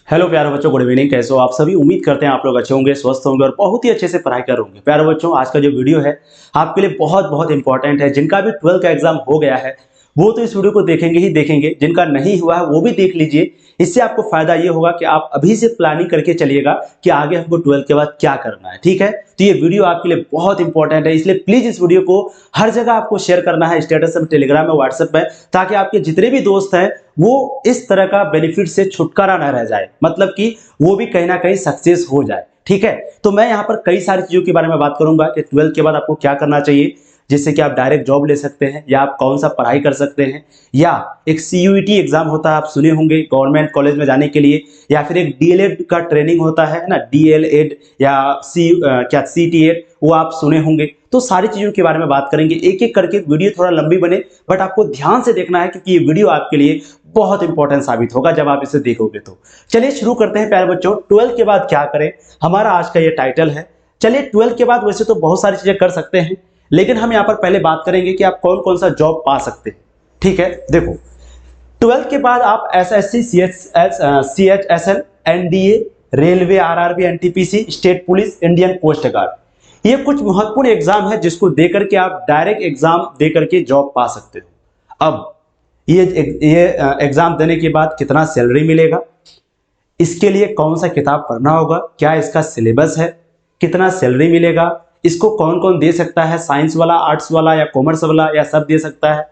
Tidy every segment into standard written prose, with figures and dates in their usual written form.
Hello प्यारे बच्चों, good evening. कैसे हो आप सभी? उम्मीद करते हैं आप लोग अच्छे होंगे, स्वस्थ होंगे और बहुत ही अच्छे से पढ़ाई कर होंगे। प्यारे बच्चों, आज का जो वीडियो है आपके लिए बहुत बहुत इंपॉर्टेंट है। जिनका भी 12th का एग्जाम हो गया है वो तो इस वीडियो को देखेंगे ही देखेंगे, जिनका नहीं हुआ है वो भी देख लीजिए। इससे आपको फायदा ये होगा कि आप अभी से प्लानिंग करके चलिएगा कि आगे हमको 12th के बाद क्या करना है। ठीक है, तो ये वीडियो आपके लिए बहुत इंपॉर्टेंट है, इसलिए प्लीज इस वीडियो को हर जगह आपको शेयर करना है, स्टेटस में, टेलीग्राम में, व्हाट्सएप में, ताकि आपके जितने भी दोस्त हैं वो इस तरह का बेनिफिट से छुटकारा ना रह जाए, मतलब कि वो भी कहीं ना कहीं सक्सेस हो जाए। ठीक है, तो मैं यहाँ पर कई सारी चीजों के बारे में बात करूंगा कि 12th के बाद आपको क्या करना चाहिए, जिससे कि आप डायरेक्ट जॉब ले सकते हैं, या आप कौन सा पढ़ाई कर सकते हैं, या एक सीयूईटी एग्जाम होता है, आप सुने होंगे गवर्नमेंट कॉलेज में जाने के लिए, या फिर एक डीएलएड का ट्रेनिंग होता है ना, डीएलएड या क्या सीटीएड, वो आप सुने होंगे। तो सारी चीजों के बारे में बात करेंगे एक एक करके। वीडियो थोड़ा लंबी बने बट आपको ध्यान से देखना है, क्योंकि ये वीडियो आपके लिए बहुत इंपॉर्टेंट साबित होगा जब आप इसे देखोगे तो। चलिए शुरू करते हैं प्यारे बच्चों, 12th के बाद क्या करें, हमारा आज का ये टाइटल है। चलिए 12th के बाद वैसे तो बहुत सारी चीजें कर सकते हैं, लेकिन हम यहाँ पर पहले बात करेंगे कि आप कौन कौन सा जॉब पा सकते हैं। ठीक है, देखो 12th के बाद आप SSC, CHSL, NDA, railway, RRB, NTPC, state police, Indian coast guard, ये कुछ महत्वपूर्ण एग्जाम है जिसको देकर के आप डायरेक्ट एग्जाम देकर के जॉब पा सकते हो। अब ये एग्जाम देने के बाद कितना सैलरी मिलेगा, इसके लिए कौन सा किताब पढ़ना होगा, क्या इसका सिलेबस है, कितना सैलरी मिलेगा, इसको कौन कौन दे सकता है, साइंस वाला, आर्ट्स वाला या कॉमर्स वाला, या सब दे सकता है,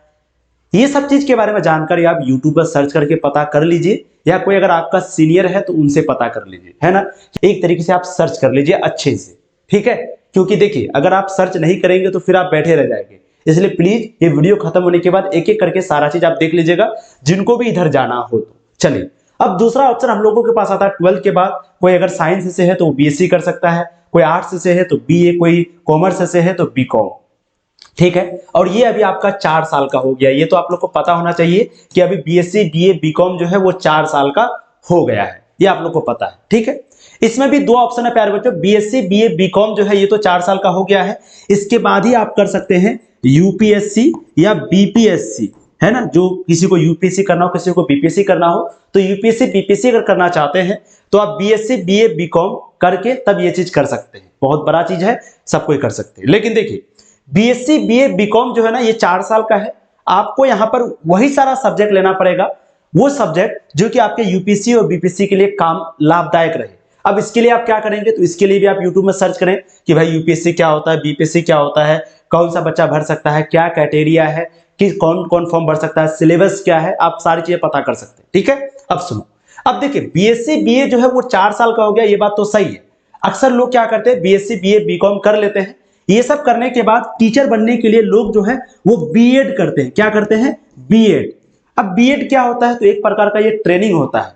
ये सब चीज के बारे में जानकारी आप यूट्यूब पर सर्च करके पता कर लीजिए, या कोई अगर आपका सीनियर है तो उनसे पता कर लीजिए, है ना। एक तरीके से आप सर्च कर लीजिए अच्छे से। ठीक है, क्योंकि देखिए अगर आप सर्च नहीं करेंगे तो फिर आप बैठे रह जाएंगे, इसलिए प्लीज ये वीडियो खत्म होने के बाद एक एक करके सारा चीज आप देख लीजिएगा, जिनको भी इधर जाना हो तो। चलिए, अब दूसरा ऑप्शन हम लोगों के पास आता है 12th के बाद। कोई अगर साइंस से है तो बीएससी कर सकता है, कोई आर्ट्स से है तो बीए, कोई कॉमर्स से है तो बीकॉम। ठीक है, और ये अभी आपका 4 साल का हो गया, ये तो आप लोग को पता होना चाहिए कि अभी बीएससी, बीए, बीकॉम जो है वो 4 साल का हो गया है, ये आप लोग को पता है। ठीक है, इसमें भी दो ऑप्शन है प्यारे बच्चों, बीएससी, बीए, बीकॉम जो है ये तो 4 साल का हो गया है। इसके बाद ही आप कर सकते हैं यूपीएससी या बीपीएससी, है ना। जो किसी को यूपीएससी करना हो, किसी को बीपीएससी करना हो, तो यूपीएससी बीपीएससी अगर करना चाहते हैं तो आप बीएससी, बीए, बीकॉम करके तब ये चीज कर सकते हैं। बहुत बड़ा चीज है, सब कोई कर सकते हैं। लेकिन देखिए बीएससी, बीए, बीकॉम जो है ना ये 4 साल का है। आपको यहां पर वही सारा सब्जेक्ट लेना पड़ेगा, वो सब्जेक्ट जो कि आपके यूपीएससी और बीपीएससी के लिए काम लाभदायक रहे। अब इसके लिए आप क्या करेंगे, तो इसके लिए भी आप यूट्यूब में सर्च करें कि भाई यूपीएससी क्या होता है, बीपीएससी क्या होता है, कौन सा बच्चा भर सकता है, क्या क्राइटेरिया है, कि कौन कौन फॉर्म भर सकता है, सिलेबस क्या है, आप सारी चीजें पता कर सकते हैं। ठीक है, अब सुनो, अब देखिए बीएससी, बीए जो है वो 4 साल का हो गया, ये बात तो सही है। अक्सर लोग क्या करते हैं, बीएससी, बीए, बीकॉम कर लेते हैं, ये सब करने के बाद टीचर बनने के लिए लोग जो है वो बीएड करते हैं। क्या करते हैं? बीएड। अब बीएड क्या होता है, तो एक प्रकार का ये ट्रेनिंग होता है,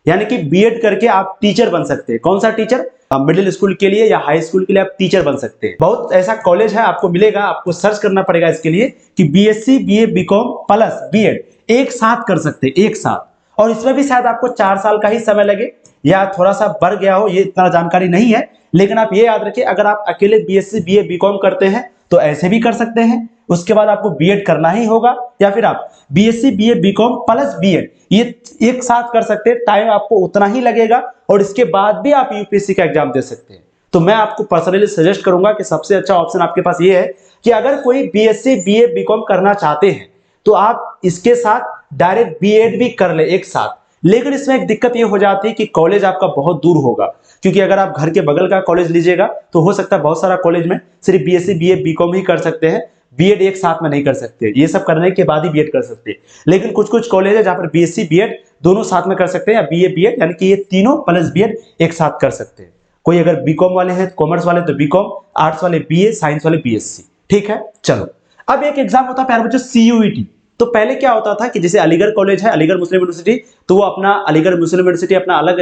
यानी कि बीएड करके आप टीचर बन सकते हैं। कौन सा टीचर? मिडिल स्कूल के लिए या हाई स्कूल के लिए आप टीचर बन सकते हैं। बहुत ऐसा कॉलेज है आपको मिलेगा, आपको सर्च करना पड़ेगा इसके लिए कि BSc, BA, BCom plus BEd एक साथ कर सकते हैं, एक साथ। और इसमें भी शायद आपको 4 साल का ही समय लगे या थोड़ा सा बढ़ गया हो, ये इतना जानकारी नहीं है। लेकिन आप ये याद रखिए, अगर आप अकेले बीएससी, बीए, बीकॉम करते हैं तो ऐसे भी कर सकते हैं, उसके बाद आपको बीएड करना ही होगा, या फिर आप BSc, BA, BCom plus BEd ये एक साथ कर सकते हैं। टाइम आपको उतना ही लगेगा और इसके बाद भी आप यूपीएससी का एग्जाम दे सकते हैं। तो मैं आपको पर्सनली सजेस्ट करूंगा कि सबसे अच्छा ऑप्शन आपके पास ये है कि अगर कोई बीएससी, बीए, बीकॉम करना चाहते हैं तो आप इसके साथ डायरेक्ट बीएड भी कर ले एक साथ। लेकिन इसमें एक दिक्कत ये हो जाती है कि कॉलेज आपका बहुत दूर होगा, क्योंकि अगर आप घर के बगल का कॉलेज लीजिएगा तो हो सकता है बहुत सारा कॉलेज में सिर्फ बीएससी, बीए, बीकॉम ही कर सकते हैं, बीएड एक साथ में नहीं कर सकते। ये सब करने के बाद ही बीएड कर सकते हैं। लेकिन कुछ कुछ कॉलेज है जहां पर बीएससी, बीएड दोनों साथ में कर सकते हैं, या बीए, बीएड यानी कि ये तीनों प्लस बीएड एक साथ कर सकते हैं। कोई अगर बीकॉम वाले हैं, कॉमर्स वाले तो बीकॉम, आर्ट्स वाले बीए, साइंस वाले बीएससी। ठीक है, चलो अब एक एग्जाम होता है प्यारे बच्चों सीयूईटी। तो पहले क्या होता था कि जैसे अलीगढ़ कॉलेज है, अलीगढ़ मुस्लिम यूनिवर्सिटी, तो वो अपना अलीगढ़ मुस्लिम यूनिवर्सिटी अपना अलग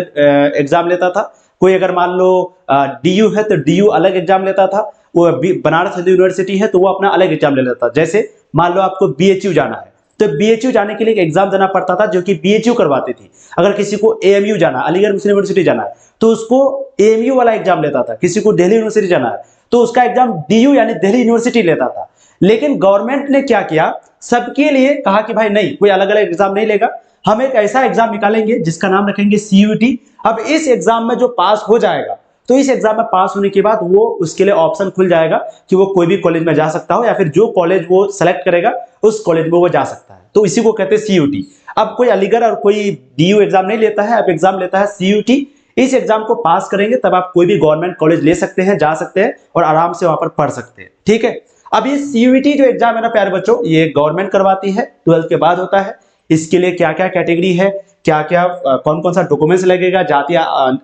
एग्जाम लेता था। कोई अगर मान लो डीयू है तो डीयू अलग एग्जाम लेता था, वो बनारस हिंदू यूनिवर्सिटी है तो वो अपना अलग एग्जाम ले लेता था। जैसे मान लो आपको बीएचयू जाना है तो बीएचयू जाने के लिए एक एग्जाम देना पड़ता था जो कि बीएचयू करवाती थी। अगर किसी को एएमयू जाना, अलीगढ़ मुस्लिम यूनिवर्सिटी जाना है तो उसको एएमयू वाला एग्जाम लेता था। किसी को दिल्ली यूनिवर्सिटी जाना है तो उसका एग्जाम डीयू यानी दिल्ली यूनिवर्सिटी लेता था। लेकिन गवर्नमेंट ने क्या किया, सबके लिए कहा कि भाई नहीं, कोई अलग अलग एग्जाम नहीं लेगा, हम एक ऐसा एग्जाम निकालेंगे जिसका नाम रखेंगे CUET। अब इस एग्जाम में जो पास हो जाएगा, तो इस एग्जाम में पास होने के बाद वो उसके लिए ऑप्शन खुल जाएगा कि वो कोई भी कॉलेज में जा सकता हो, या फिर जो कॉलेज वो सेलेक्ट करेगा उस कॉलेज में वो जा सकता है। तो इसी को कहते हैं CUET। अब कोई अलीगढ़ और कोई DU एग्जाम नहीं लेता है, अब एग्जाम लेता है CUET। इस एग्जाम को पास करेंगे तब आप कोई भी गवर्नमेंट कॉलेज ले सकते हैं, जा सकते हैं और आराम से वहां पर पढ़ सकते हैं। ठीक है, अब ये CUET जो एग्जाम है ना प्यारे बच्चों, ये गवर्नमेंट करवाती है, 12th के बाद होता है। इसके लिए क्या क्या कैटेगरी है, क्या क्या कौन कौन सा डॉक्यूमेंट्स लगेगा, जातीय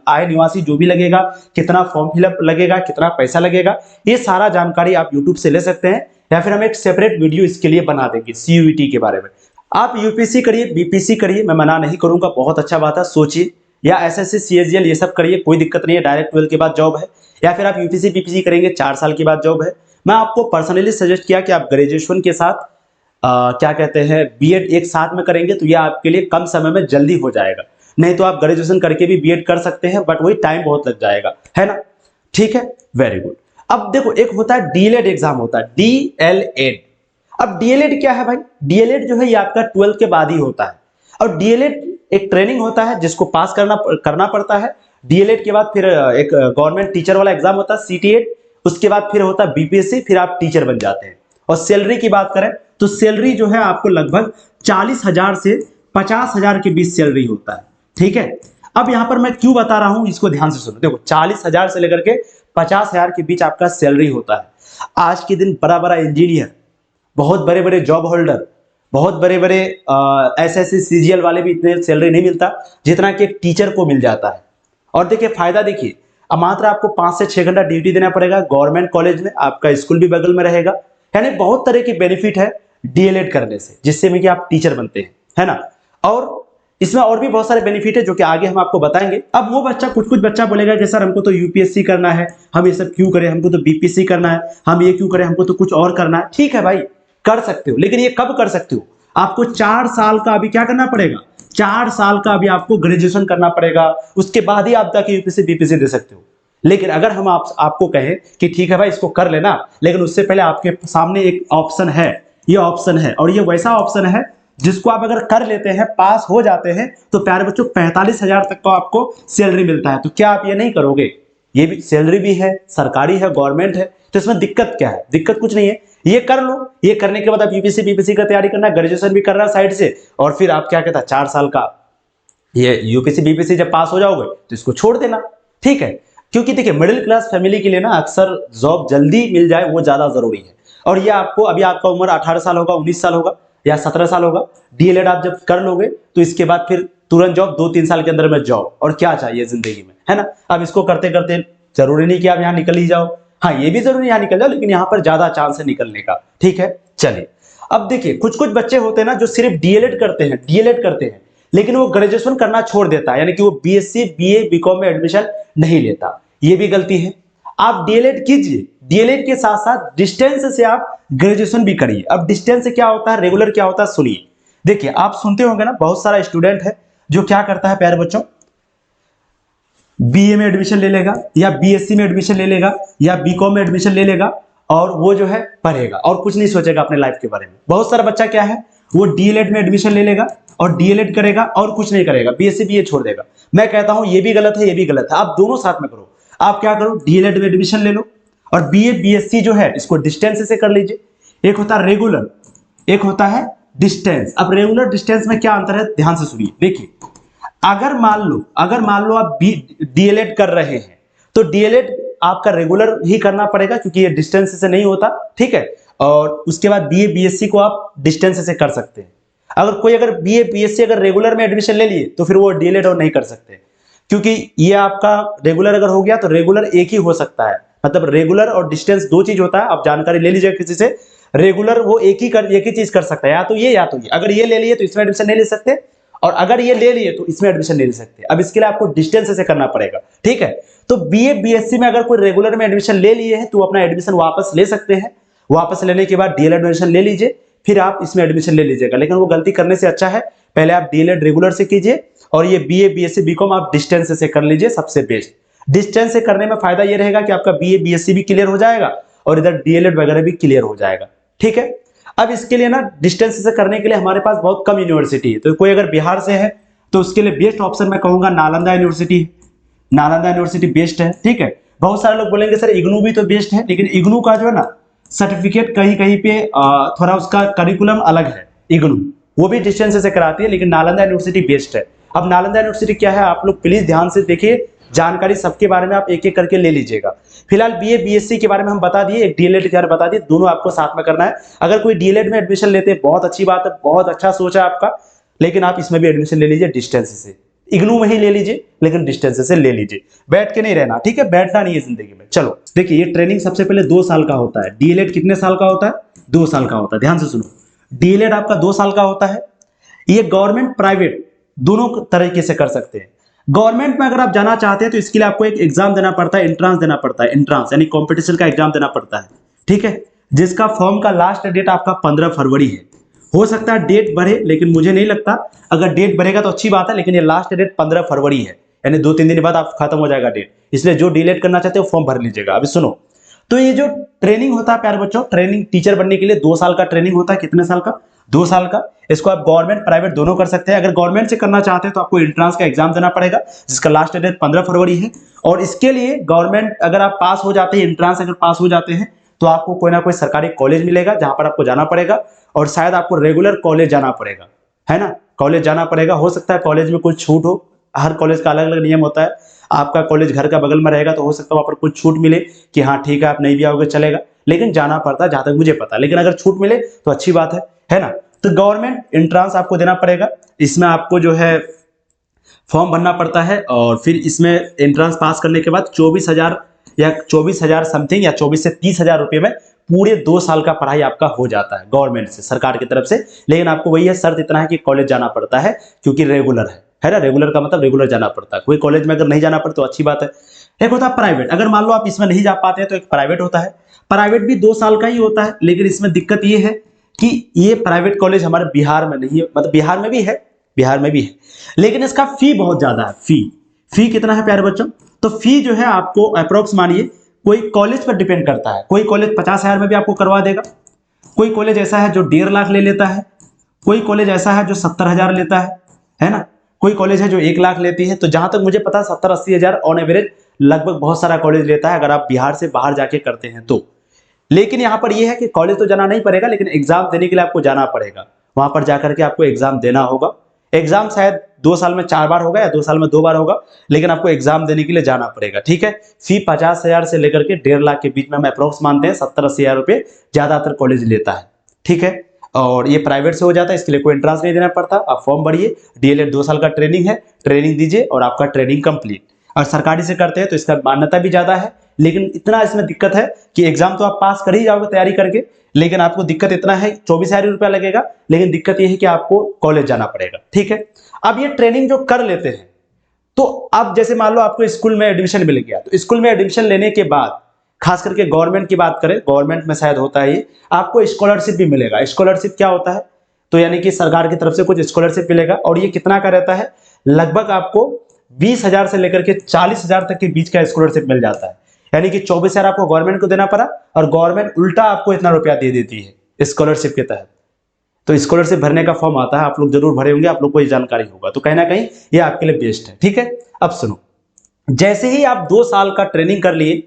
आय निवासी जो भी लगेगा, कितना फॉर्म फिलअप लगेगा, कितना पैसा लगेगा, ये सारा जानकारी आप यूट्यूब से ले सकते हैं, या फिर हम एक सेपरेट वीडियो इसके लिए बना देंगे CUET के बारे में। आप UPSC करिए, BPSC करिए, मैं मना नहीं करूंगा, बहुत अच्छा बात है, सोचिए। या SSC CHL ये सब करिए, कोई दिक्कत नहीं है, डायरेक्ट 12 के बाद जॉब है। या फिर आप UPSC BPSC करेंगे, 4 साल के बाद जॉब है। मैं आपको पर्सनली सजेस्ट किया कि आप ग्रेजुएशन के साथ क्या कहते हैं B.Ed एक साथ में करेंगे, तो ये आपके लिए कम समय में जल्दी हो जाएगा। नहीं तो आप ग्रेजुएशन करके भी B.Ed कर सकते हैं, बट वही टाइम बहुत लग जाएगा, है ना। ठीक है, वेरी गुड। अब देखो, एक होता है DLED एग्जाम, होता है DLED। अब DLED क्या है भाई? DLED जो है ये आपका 12th के बाद ही होता है, और DLED एक ट्रेनिंग होता है जिसको पास करना पड़ता है। DLED के बाद फिर एक गवर्नमेंट टीचर वाला एग्जाम होता है CTET, उसके बाद फिर होता है BPSC, फिर आप टीचर बन जाते हैं। और सैलरी की बात करें तो सैलरी जो है आपको लगभग 40,000 से 50,000 के बीच सैलरी होता है। ठीक है, अब यहां पर मैं क्यों बता रहा हूं इसको ध्यान से सुनो। देखो, 40,000 से लेकर के 50,000 के बीच आपका सैलरी होता है। आज के दिन बड़ा बड़ा इंजीनियर, बहुत बड़े बड़े जॉब होल्डर, बहुत बड़े बड़े SSC CGL वाले भी इतने सैलरी नहीं मिलता जितना कि एक टीचर को मिल जाता है। और देखिए फायदा, देखिए अब मात्र आपको 5 से 6 घंटा ड्यूटी देना पड़ेगा गवर्नमेंट कॉलेज में, आपका स्कूल भी बगल में रहेगा, यानी बहुत तरह की बेनिफिट है DLED करने से, जिससे में कि आप टीचर बनते हैं, है ना। और इसमें और भी बहुत सारे बेनिफिट है जो कि आगे हम आपको बताएंगे। अब वो बच्चा, कुछ बच्चा बोलेगा कि सर हमको तो UPSC करना है, हम ये सब क्यों करें, हमको तो BPSC करना है, हम ये क्यों करें, हमको तो कुछ और करना है। ठीक है भाई, कर सकते हो, लेकिन ये कब कर सकते हो? आपको 4 साल का अभी क्या करना पड़ेगा, 4 साल का अभी आपको ग्रेजुएशन करना पड़ेगा, उसके बाद ही आप जाके UPSC BPSC दे सकते हो। लेकिन अगर हम आपको कहें कि ठीक है भाई इसको कर लेना, लेकिन उससे पहले आपके सामने एक ऑप्शन है, ये ऑप्शन है, और ये वैसा ऑप्शन है जिसको आप अगर कर लेते हैं, पास हो जाते हैं, तो प्यारे बच्चों 45,000 तक का आपको सैलरी मिलता है। तो क्या आप ये नहीं करोगे? ये भी सैलरी भी है, सरकारी है, गवर्नमेंट है, तो इसमें दिक्कत क्या है? दिक्कत कुछ नहीं है, ये कर लो। ये करने के बाद आप UPSC BPSC का तैयारी करना, ग्रेजुएशन भी करना साइड से, और फिर आप क्या कहता है 4 साल का ये UPSC BPSC जब पास हो जाओगे तो इसको छोड़ देना। ठीक है, क्योंकि देखिए मिडिल क्लास फैमिली के लिए ना अक्सर जॉब जल्दी मिल जाए वो ज्यादा जरूरी है। और ये आपको, अभी आपका उम्र 18 साल होगा, 19 साल होगा या 17 साल होगा, DLED आप जब कर लोगे तो इसके बाद फिर तुरंत जॉब, 2-3 साल के अंदर में जॉब, और क्या चाहिए जिंदगी में, है ना। अब इसको करते करते जरूरी नहीं कि आप यहाँ निकल ही जाओ, हाँ ये भी जरूरी यहाँ निकल जाओ, लेकिन यहाँ पर ज्यादा चांस है निकलने का। ठीक है, चलिए अब देखिए, कुछ बच्चे होते हैं ना जो सिर्फ DLED करते हैं, लेकिन वो ग्रेजुएशन करना छोड़ देता है, यानी कि वो BSc BA BCom में एडमिशन नहीं लेता, ये भी गलती है। आप DLED कीजिए, DLED के साथ साथ डिस्टेंस से आप ग्रेजुएशन भी करिए। अब डिस्टेंस से क्या होता है, रेगुलर क्या होता है, सुनिए। देखिए आप सुनते होंगे ना, बहुत सारा स्टूडेंट है जो क्या करता है प्यारे बच्चों, BA में एडमिशन ले लेगा, या BSc में एडमिशन ले लेगा, या BCom में एडमिशन ले लेगा, और वो जो है पढ़ेगा और कुछ नहीं सोचेगा अपने लाइफ के बारे में। बहुत सारा बच्चा क्या है, वो DLED में एडमिशन ले लेगा और DLED करेगा और कुछ नहीं करेगा, BSc BA छोड़ देगा। मैं कहता हूं ये भी गलत है, ये भी गलत है, आप दोनों साथ में करो। आप क्या करो, DLED में एडमिशन ले लो, और BA BSc जो है इसको डिस्टेंस से कर लीजिए। एक होता है रेगुलर, एक होता है डिस्टेंस। अब रेगुलर डिस्टेंस में क्या अंतर है, ध्यान से सुनिए। देखिए अगर मान लो आप DLED कर रहे हैं, तो DLED आपका रेगुलर ही करना पड़ेगा, क्योंकि ये डिस्टेंस से नहीं होता। ठीक है, और उसके बाद BA BSc को आप डिस्टेंस से कर सकते हैं। अगर BA BSc अगर रेगुलर में एडमिशन ले लिए तो फिर वो DLED और नहीं कर सकते, क्योंकि ये आपका रेगुलर अगर हो गया तो रेगुलर एक ही हो सकता है। मतलब रेगुलर और डिस्टेंस दो चीज होता है, आप जानकारी ले लीजिए किसी से। रेगुलर वो एक ही चीज कर सकता है, या तो ये या तो ये। अगर ये ले लिए तो इसमें एडमिशन नहीं ले सकते, और अगर ये ले लिए तो इसमें एडमिशन नहीं ले सकते। अब इसके लिए आपको डिस्टेंस से करना पड़ेगा। ठीक है, तो BA BSc में अगर कोई रेगुलर में एडमिशन ले लिए हैं तो अपना एडमिशन वापस ले सकते हैं। वापस लेने के बाद DLED एडमिशन ले लीजिए, फिर आप इसमें एडमिशन ले लीजिएगा। लेकिन वो गलती करने से अच्छा है पहले आप DLED रेगुलर से कीजिए, और ये BA BSc BCom आप डिस्टेंस से कर लीजिए, सबसे बेस्ट। डिस्टेंस से करने में फायदा ये रहेगा कि आपका BA BSc भी क्लियर हो जाएगा और इधर DLED वगैरह भी क्लियर हो जाएगा। ठीक है, अब इसके लिए ना डिस्टेंस से करने के लिए हमारे पास बहुत कम यूनिवर्सिटी है, तो कोई अगर बिहार से है तो उसके लिए बेस्ट ऑप्शन मैं कहूंगा Nalanda university. Nalanda university best है, ठीक है। बहुत सारे लोग बोलेंगे सर इग्नू भी तो बेस्ट है, लेकिन इग्नू का जो है ना सर्टिफिकेट कहीं कहीं पे थोड़ा उसका करिकुलम अलग है। इग्नू वो भी डिस्टेंस से कराती है, लेकिन नालंदा यूनिवर्सिटी बेस्ट है। अब नालंदा यूनिवर्सिटी क्या है, आप लोग प्लीज ध्यान से देखिए, जानकारी सबके बारे में आप एक एक करके ले लीजिएगा। फिलहाल बीए बीएससी के बारे में हम बता दिए, एक डीएलएड के बारे में बता दिए, दोनों आपको साथ में करना है। अगर कोई डीएलएड में एडमिशन लेते हैं बहुत अच्छी बात है, बहुत अच्छा सोच है आपका, लेकिन आप इसमें भी एडमिशन ले लीजिए डिस्टेंस से, इग्नू में ही ले लीजिए, लेकिन डिस्टेंस से ले लीजिए, बैठ के नहीं रहना, ठीक है, बैठना नहीं है जिंदगी में। चलो देखिए, ये ट्रेनिंग सबसे पहले 2 साल का होता है। डीएलएड कितने साल का होता है? 2 साल का होता है। ध्यान से सुनो, डीएलएड आपका 2 साल का होता है। ये गवर्नमेंट प्राइवेट दोनों तरीके से कर सकते हैं। गवर्नमेंट में अगर आप जाना चाहते हैं तो इसके लिए आपको एक एग्जाम देना पड़ता है, एंट्रेंस देना पड़ता है, एंट्रेंस यानी कंपटीशन का एग्जाम देना पड़ता है, ठीक है, जिसका फॉर्म का लास्ट डेट आपका 15 फरवरी है। हो सकता है डेट बढ़े, लेकिन मुझे नहीं लगता, अगर डेट बढ़ेगा तो अच्छी बात है, लेकिन ये लास्ट डेट 15 फरवरी है, यानी 2-3 दिन बाद आप खत्म हो जाएगा डेट। इसलिए जो डिलीट करना चाहते हो फॉर्म भर लीजिएगा। अभी सुनो, तो ये जो ट्रेनिंग होता है प्यारे बच्चों, ट्रेनिंग टीचर बनने के लिए 2 साल का ट्रेनिंग होता है। कितने साल का? 2 साल का। इसको आप गवर्नमेंट प्राइवेट दोनों कर सकते हैं। अगर गवर्नमेंट से करना चाहते हैं तो आपको एंट्रेंस का एग्जाम देना पड़ेगा, जिसका लास्ट डेट 15 फरवरी है। और इसके लिए गवर्नमेंट अगर आप पास हो जाते हैं, एंट्रेंस अगर पास हो जाते हैं, तो आपको कोई ना कोई सरकारी कॉलेज मिलेगा जहां पर आपको जाना पड़ेगा, और शायद आपको रेगुलर कॉलेज जाना पड़ेगा, है ना, कॉलेज जाना पड़ेगा। हो सकता है कॉलेज में कुछ छूट हो, हर कॉलेज का अलग अलग नियम होता है। आपका कॉलेज घर का बगल में रहेगा तो हो सकता है वहां पर कुछ छूट मिले कि हाँ ठीक है आप नहीं भी आओगे चलेगा, लेकिन जाना पड़ता है जहां तक मुझे पता है। लेकिन अगर छूट मिले तो अच्छी बात है ना। तो गवर्नमेंट एंट्रेंस आपको देना पड़ेगा, इसमें आपको जो है फॉर्म भरना पड़ता है, और फिर इसमें एंट्रेंस पास करने के बाद 24,000 या 24,000 समथिंग या 24 से 30,000 रुपये में पूरे 2 साल का पढ़ाई आपका हो जाता है गवर्नमेंट से, सरकार की तरफ से। लेकिन आपको वही है, शर्त इतना है कि कॉलेज जाना पड़ता है, क्योंकि रेगुलर है ना, रेगुलर का मतलब रेगुलर जाना पड़ता है। कोई कॉलेज में अगर नहीं जाना पड़ता तो अच्छी बात है। एक होता है प्राइवेट, अगर मान लो आप इसमें नहीं जा पाते हैं तो एक प्राइवेट होता है। प्राइवेट भी 2 साल का ही होता है, लेकिन इसमें दिक्कत ये है कि ये प्राइवेट कॉलेज हमारे बिहार में नहीं है, मतलब बिहार में भी है, बिहार में भी है, लेकिन इसका फी बहुत ज्यादा है। फी कितना है प्यारे बच्चों? तो फी जो है आपको अप्रोक्स मानिए, कोई कॉलेज पर डिपेंड करता है। कोई कॉलेज 50,000 में भी आपको करवा देगा, कोई कॉलेज ऐसा है जो 1.5 लाख ले लेता है, कोई कॉलेज ऐसा है जो 70,000 लेता है ना, कोई कॉलेज है जो 1 लाख लेती है। तो जहां तक मुझे पता है 70-80 हजार ऑन एवरेज लगभग बहुत सारा कॉलेज लेता है, अगर आप बिहार से बाहर जाके करते हैं तो। लेकिन यहाँ पर यह है कि कॉलेज तो जाना नहीं पड़ेगा, लेकिन एग्जाम देने के लिए आपको जाना पड़ेगा, वहां पर जाकर के आपको एग्जाम देना होगा। एग्जाम शायद 2 साल में 4 बार होगा या 2 साल में 2 बार होगा, लेकिन आपको एग्जाम देने के लिए जाना पड़ेगा, ठीक है। फी 50,000 से लेकर के 1.5 लाख के बीच में हम अप्रोक्स मानते हैं, 70-80 हजार रुपये ज्यादातर कॉलेज लेता है, ठीक है। और ये प्राइवेट से हो जाता है, इसके लिए कोई एंट्रेंस नहीं देना पड़ता। आप फॉर्म भरिए, डीएलएड 2 साल का ट्रेनिंग है, ट्रेनिंग दीजिए और आपका ट्रेनिंग कंप्लीट। और सरकारी से करते हैं तो इसका मान्यता भी ज्यादा है, लेकिन इतना इसमें दिक्कत है कि एग्जाम तो आप पास कर ही जाओगे तैयारी करके, लेकिन आपको दिक्कत इतना है 24,000 रुपया लगेगा, लेकिन दिक्कत यह है कि आपको कॉलेज जाना पड़ेगा, ठीक है। अब ये ट्रेनिंग जो कर लेते हैं, तो अब जैसे मान लो आपको स्कूल में एडमिशन मिल गया, तो स्कूल में एडमिशन लेने के बाद खास करके गवर्नमेंट की बात करें, गवर्नमेंट में शायद होता है ये, आपको स्कॉलरशिप भी मिलेगा। स्कॉलरशिप क्या होता है? तो यानी कि सरकार की तरफ से कुछ स्कॉलरशिप मिलेगा, और ये कितना का रहता है? लगभग आपको 20,000 से लेकर के 40,000 तक के बीच का स्कॉलरशिप मिल जाता है। यानी कि 24,000 आपको गवर्नमेंट को देना पड़ा, और गवर्नमेंट उल्टा आपको इतना रुपया दे देती है स्कॉलरशिप के तहत। तो स्कॉलरशिप भरने का फॉर्म आता है, आप लोग जरूर भरे होंगे, आप लोग को ये जानकारी होगा, तो कहीं ना कहीं ये आपके लिए बेस्ट है, ठीक है। अब सुनो, जैसे ही आप 2 साल का ट्रेनिंग कर लिए,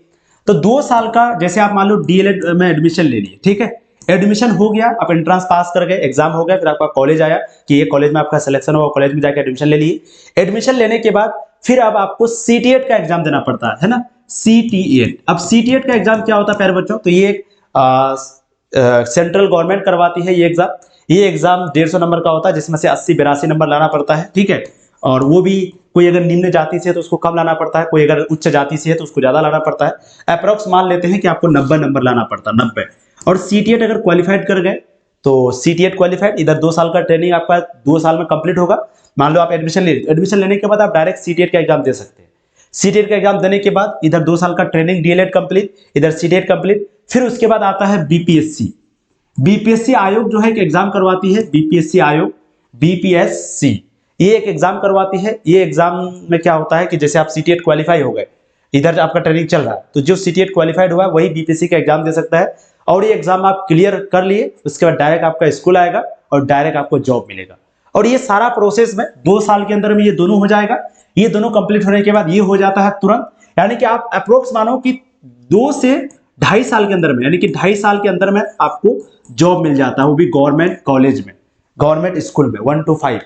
तो 2 साल का जैसे आप मान लो डीएलएड में एडमिशन ले लिए, ठीक है, एडमिशन हो गया, आप एंट्रेंस पास कर गए, एग्जाम हो गया, फिर आपका कॉलेज आया कि ये कॉलेज में आपका सिलेक्शन हुआ, कॉलेज में जाकर एडमिशन ले लिए। एडमिशन लेने के बाद फिर अब आपको सीटीएट का एग्जाम देना पड़ता है ना, सीटीएट। अब सीटीएट का एग्जाम क्या होता है प्यारे बच्चों? तो ये एक सेंट्रल गवर्नमेंट करवाती है ये एग्जाम। ये एग्जाम 150 नंबर का होता है, जिसमें से 80-82 नंबर लाना पड़ता है, ठीक है। और वो भी कोई अगर निम्न जाति से है तो उसको कम लाना पड़ता है, कोई अगर उच्च जाति से है तो उसको ज्यादा लाना पड़ता है। अप्रोक्स मान लेते हैं कि आपको 90 नंबर लाना पड़ता है, 90। और सीटीएट अगर क्वालिफाइड कर गए तो सीटीएट क्वालिफाइड, इधर 2 साल का ट्रेनिंग आपका 2 साल में कंप्लीट होगा। मान लो आप एडमिशन लेने के बाद आप डायरेक्ट सीटीएट का एग्जाम दे सकते हैं। सीटीएट का एग्जाम देने के बाद इधर 2 साल का ट्रेनिंग, डीएलएड कंप्लीट, इधर सीटीएट कंप्लीट। फिर उसके बाद आता है बीपीएससी। बीपीएससी आयोग जो है एक एग्जाम करवाती है, बीपीएससी आयोग, बीपीएससी, ये एक एग्जाम करवाती है। ये एग्जाम में क्या होता है कि जैसे आप सीटीएट क्वालिफाई हो गए, इधर आपका ट्रेनिंग चल रहा है, तो जो सीटीएट क्वालिफाइड हुआ है वही बीपीएससी का एग्जाम दे सकता है। और ये एग्जाम आप क्लियर कर लिए, उसके बाद डायरेक्ट आपका स्कूल आएगा और डायरेक्ट आपको जॉब मिलेगा। और ये सारा प्रोसेस में 2 साल के अंदर में ये दोनों हो जाएगा। ये दोनों कंप्लीट होने के बाद ये हो जाता है तुरंत, यानी कि आप अप्रोक्स मानो कि 2 से 2.5 साल के अंदर में, यानी कि 2.5 साल के अंदर में आपको जॉब मिल जाता है, वो भी गवर्नमेंट कॉलेज में, गवर्नमेंट स्कूल में 1 to 5,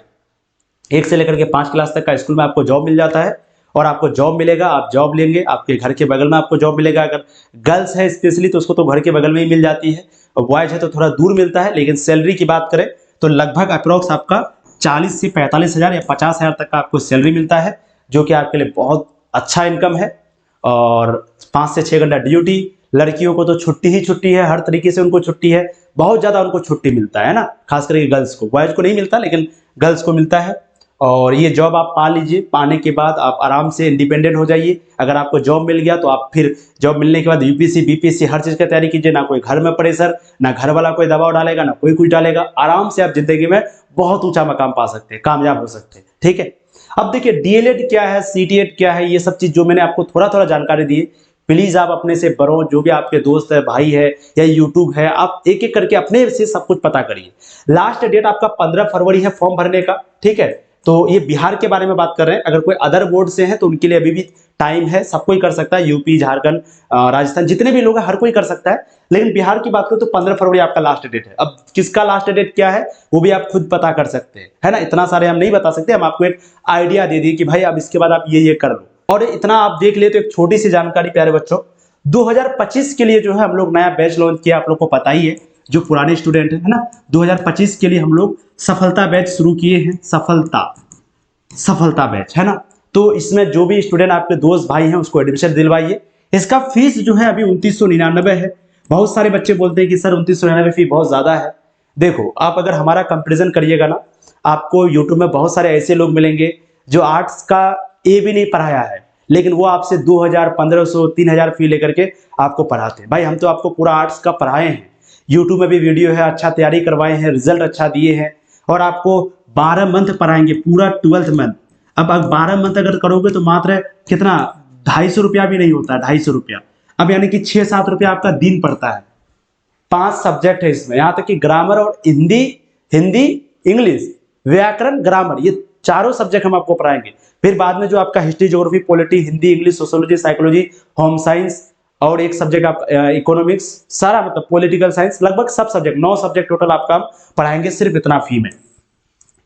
1 से लेकर के 5 क्लास तक का स्कूल में आपको जॉब मिल जाता है। और आपको जॉब मिलेगा, आप जॉब लेंगे, आपके घर के बगल में आपको जॉब मिलेगा। अगर गर्ल्स है स्पेशली तो उसको तो घर के बगल में ही मिल जाती है, और बॉयज है तो थोड़ा दूर मिलता है। लेकिन सैलरी की बात करें तो लगभग अप्रोक्स आपका 40 से 45 हज़ार या 50 हज़ार तक का आपको सैलरी मिलता है, जो कि आपके लिए बहुत अच्छा इनकम है। और 5 से 6 घंटा ड्यूटी, लड़कियों को तो छुट्टी ही छुट्टी है, हर तरीके से उनको छुट्टी है, बहुत ज़्यादा उनको छुट्टी मिलता है ना, खास करके गर्ल्स को, बॉयज़ को नहीं मिलता लेकिन गर्ल्स को मिलता है। और ये जॉब आप पा लीजिए, पाने के बाद आप आराम से इंडिपेंडेंट हो जाइए। अगर आपको जॉब मिल गया तो आप फिर जॉब मिलने के बाद यूपीएससी बीपीएससी हर चीज़ की तैयारी कीजिए, ना कोई घर में प्रेशर, ना घर वाला कोई दबाव डालेगा, ना कोई कुछ डालेगा। आराम से आप जिंदगी में बहुत ऊंचा मकाम पा सकते हैं, कामयाब हो सकते हैं, ठीक है। अब देखिए डीएलएड क्या है, सीटीएड क्या है, ये सब चीज़ जो मैंने आपको थोड़ा थोड़ा जानकारी दी, प्लीज़ आप अपने से बड़ों, जो भी आपके दोस्त है, भाई है या यूट्यूब है, आप एक एक करके अपने से सब कुछ पता करिए। लास्ट डेट आपका 15 फरवरी है फॉर्म भरने का, ठीक है। तो ये बिहार के बारे में बात कर रहे हैं, अगर कोई अदर बोर्ड से है तो उनके लिए अभी भी टाइम है, सब कोई कर सकता है, यूपी झारखंड राजस्थान जितने भी लोग हैं हर कोई कर सकता है। लेकिन बिहार की बात करें तो 15 फरवरी आपका लास्ट डेट है। अब किसका लास्ट डेट क्या है वो भी आप खुद पता कर सकते हैं, है ना। इतना सारे हम नहीं बता सकते, हम आपको एक आइडिया दे दिए कि भाई अब इसके बाद आप ये कर लो, और इतना आप देख ले। तो एक छोटी सी जानकारी प्यारे बच्चों, 2025 के लिए जो है हम लोग नया बैच लॉन्च किया, आप लोग को पता ही है, जो पुराने स्टूडेंट है ना, 2025 के लिए हम लोग सफलता बैच शुरू किए हैं, सफलता बैच, है ना। तो इसमें जो भी स्टूडेंट आपके दोस्त भाई हैं उसको एडमिशन दिलवाइए। इसका फीस जो है अभी 2999 है। बहुत सारे बच्चे बोलते हैं कि सर 2999 फी बहुत ज़्यादा है। देखो आप अगर हमारा कंपेरिजन करिएगा ना, आपको यूट्यूब में बहुत सारे ऐसे लोग मिलेंगे जो आर्ट्स का ए भी नहीं पढ़ाया है, लेकिन वो आपसे 2000, 1500, 3000 फी लेकर के आपको पढ़ाते हैं। भाई हम तो आपको पूरा आर्ट्स का पढ़ाए हैं, यूट्यूब में भी वीडियो है, अच्छा तैयारी करवाए हैं, रिजल्ट अच्छा दिए हैं, और आपको 12 मंथ पढ़ाएंगे, पूरा 12th मंथ। अब 12 मंथ अगर करोगे तो मात्र कितना, 250 रुपया भी नहीं होता, 250 रुपया। अब यानी कि 6-7 रुपया आपका दिन पड़ता है। 5 सब्जेक्ट है इसमें, यहाँ तक कि ग्रामर और हिंदी, इंग्लिश, व्याकरण, ग्रामर, ये चारों सब्जेक्ट हम आपको पढ़ाएंगे। फिर बाद में जो आपका history, geography, polity, Hindi, English, sociology, psychology, home science, और एक सब्जेक्ट आप इकोनॉमिक्स, सारा मतलब पॉलिटिकल साइंस, लगभग सब सब्जेक्ट, 9 सब्जेक्ट टोटल आपका पढ़ाएंगे सिर्फ इतना फी में,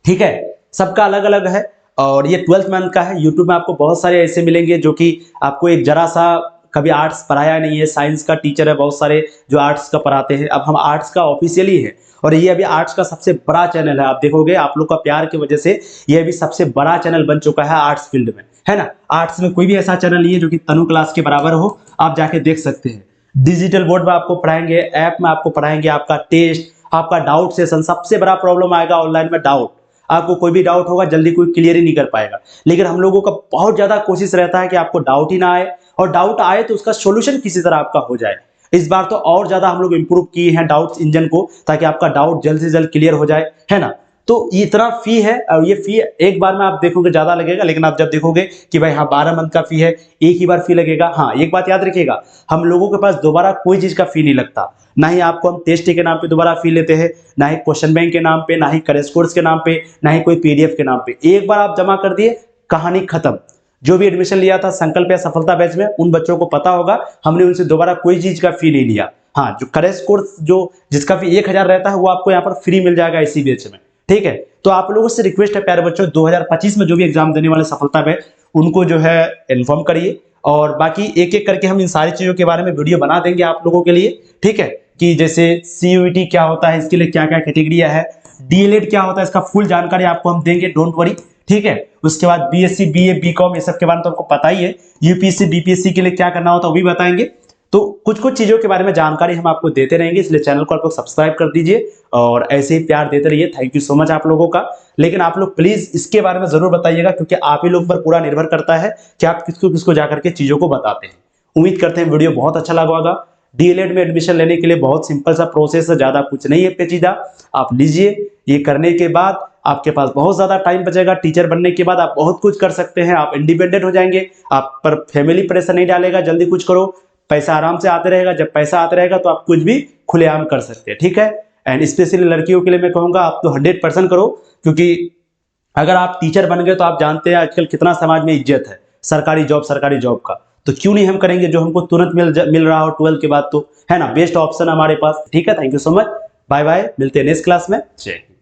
ठीक है। सबका अलग अलग है, और ये 12th मंथ का है। यूट्यूब में आपको बहुत सारे ऐसे मिलेंगे जो कि आपको एक जरा सा कभी आर्ट्स पढ़ाया नहीं है, साइंस का टीचर है बहुत सारे जो आर्ट्स का पढ़ाते हैं। अब हम आर्ट्स का ऑफिशियली है, और ये अभी आर्ट्स का सबसे बड़ा चैनल है। आप देखोगे आप लोग का प्यार की वजह से ये अभी सबसे बड़ा चैनल बन चुका है आर्ट्स फील्ड में, है ना। आर्ट्स में कोई भी ऐसा चैनल नहीं है जो कि तनु क्लास के बराबर हो, आप जाके देख सकते हैं। डिजिटल बोर्ड में आपको पढ़ाएंगे, ऐप में आपको पढ़ाएंगे, आपका टेस्ट, आपका डाउट सेशन। सबसे बड़ा प्रॉब्लम आएगा ऑनलाइन में डाउट, आपको कोई भी डाउट होगा जल्दी कोई क्लियर ही नहीं कर पाएगा। लेकिन हम लोगों का बहुत ज्यादा कोशिश रहता है कि आपको डाउट ही ना आए, और डाउट आए तो उसका सॉल्यूशन किसी तरह आपका हो जाए। इस बार तो और ज्यादा हम लोग इंप्रूव किए हैं डाउट्स इंजन को, ताकि आपका डाउट जल्द से जल्द क्लियर हो जाए, है ना। तो ये इतना फी है, और ये फी एक बार में आप देखोगे ज्यादा लगेगा, लेकिन आप जब देखोगे कि भाई हाँ 12 मंथ का फी है, एक ही बार फी लगेगा। हाँ एक बात याद रखिएगा, हम लोगों के पास दोबारा कोई चीज का फी नहीं लगता, ना ही आपको हम टेस्ट के नाम पे दोबारा फी लेते हैं, ना ही क्वेश्चन बैंक के नाम पे, ना ही करेंट कोर्स के नाम पे, ना ही कोई पीडीएफ के नाम पे। एक बार आप जमा कर दिए, कहानी खत्म। जो भी एडमिशन लिया था संकल्प या सफलता बैच में, उन बच्चों को पता होगा हमने उनसे दोबारा कोई चीज का फी नहीं लिया। हाँ जो करेंट कोर्स जो जिसका फी 1000 रहता है वो आपको यहाँ पर फ्री मिल जाएगा इसी बैच में, ठीक है। तो आप लोगों से रिक्वेस्ट है प्यारे बच्चों, 2025 में जो भी एग्जाम देने वाले सफलता बैच, उनको जो है इन्फॉर्म करिए। और बाकी एक एक करके हम इन सारी चीजों के बारे में वीडियो बना देंगे आप लोगों के लिए, ठीक है। कि जैसे सीयूईटी क्या होता है, इसके लिए क्या क्या कैटेगरिया है, डीएलएड क्या होता है, इसका फुल जानकारी आपको हम देंगे, डोंट वरी, ठीक है। उसके बाद बीएससी, बीए, बीकॉम, ये सब के बारे में तो आपको पता ही है। यूपीएससी, बीपीएससी के लिए क्या करना होता है वो भी बताएंगे। तो कुछ कुछ चीजों के बारे में जानकारी हम आपको देते रहेंगे, इसलिए चैनल को आप लोग सब्सक्राइब कर दीजिए और ऐसे ही प्यार देते रहिए। थैंक यू सो मच आप लोगों का। लेकिन आप लोग प्लीज इसके बारे में जरूर बताइएगा, क्योंकि आप ही लोग पर पूरा निर्भर करता है कि आप किसको किसको जाकर के चीजों को बताते हैं। उम्मीद करते हैं वीडियो बहुत अच्छा लगा होगा। डीएलएड में एडमिशन लेने के लिए बहुत सिंपल सा प्रोसेस है, ज्यादा कुछ नहीं है पेचीदा। आप लीजिए, ये करने के बाद आपके पास बहुत ज्यादा टाइम बचेगा। टीचर बनने के बाद आप बहुत कुछ कर सकते हैं, आप इंडिपेंडेंट हो जाएंगे, आप पर फैमिली प्रेशर नहीं डालेगा, जल्दी कुछ करो, पैसा आराम से आते रहेगा। जब पैसा आते रहेगा तो आप कुछ भी खुलेआम कर सकते हैं, ठीक है। एंड स्पेशली लड़कियों के लिए मैं कहूँगा आप तो 100% करो, क्योंकि अगर आप टीचर बन गए तो आप जानते हैं आजकल कितना समाज में इज्जत है सरकारी जॉब का, तो क्यों नहीं हम करेंगे जो हमको तुरंत मिल रहा हो 12 के बाद, तो है ना, बेस्ट ऑप्शन हमारे पास, ठीक है। Thank you so much, bye bye, मिलते हैं नेक्स्ट क्लास में। जय हिंद।